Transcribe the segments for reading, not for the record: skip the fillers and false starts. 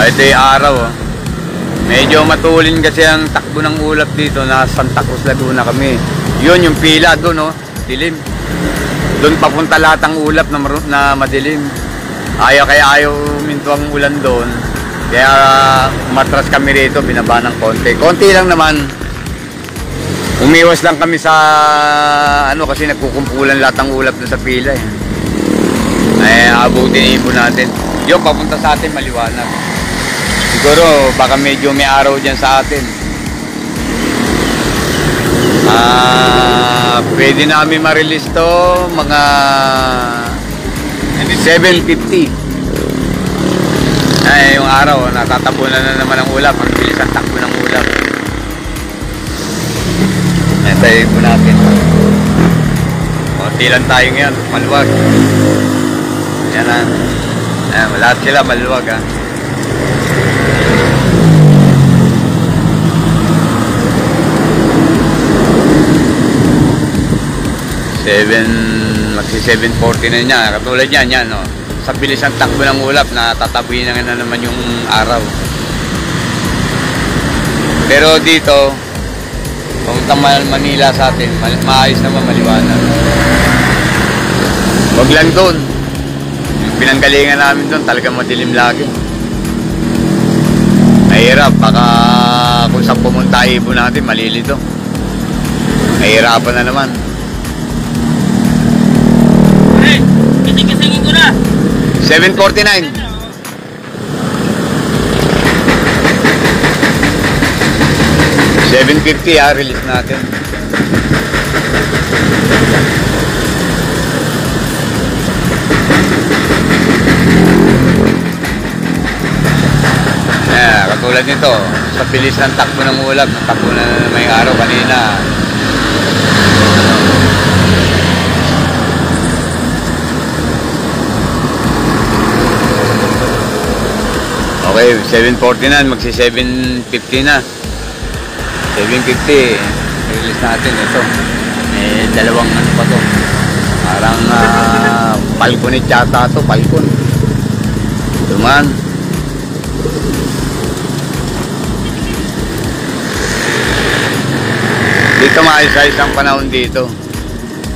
Ito yung araw, oh. Medyo matulin kasi ang takbo ng ulap dito. Nasa Santa Cruz, Laguna kami. Yun yung pila doon, oh. Dilim. Doon papunta lahat ang ulap na madilim. Ayaw minto ang ulan doon. Kaya umatras kami rito, binaba ng konti. Konti lang naman. Umiwas lang kami sa kasi nagkukumpulan lahat ng ulap doon sa pila eh. Ay abutin po natin. Yung papunta sa atin maliwanag. Siguro baka medyo may araw dyan sa atin. Pwede namin ma-release to mga 7:50. Ay yung araw natatabunan na naman ang ulap. Ang bilis ang takbo ng ulap. Tayo po natin. Konti lang tayo ngayon, maluwag. Yan na. Lahat sila maluwag ha. Magsi 7:40 na niya. Katulad yan, no? Sa bilis ng takbo ng ulap, natatabuin na naman yung araw. Pero dito, pumunta Manila sa atin, maayos naman, maliwanag. Huwag lang doon. Yung pinanggalingan namin doon, talagang madilim lagi. Mahirap, baka kung saan pumunta ibon natin, malilito. Mahirapan na naman. Hey, kising-kisingin ko na. 7:49. 7:50 release natin. Katulad nito, sa bilis ng takbo ng ulap, takbo na may araw kanina. Okay, 7:49, magsi 7:50 na. 7:50, release natin ito. Dalawang pa to. Parang palconit yata to, palcon. Ito man. Dito maayos-ayos ang panahon dito.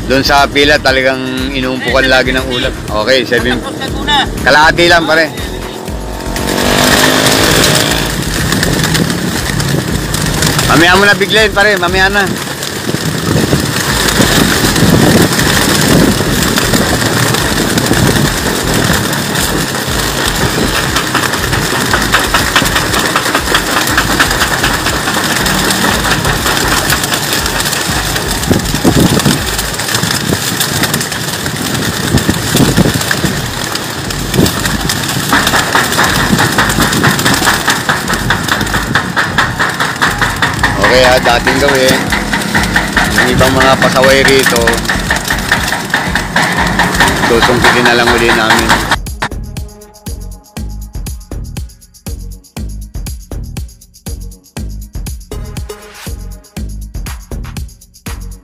Doon sa pila talagang inuumpukan lagi ng ulap. Okay, 7. Kalahati lang pare. Mamaya mo na biglayin pare, mamaya na. Kaya dating gawin yung ibang mga pasaway rito susungkitin na lang uli namin.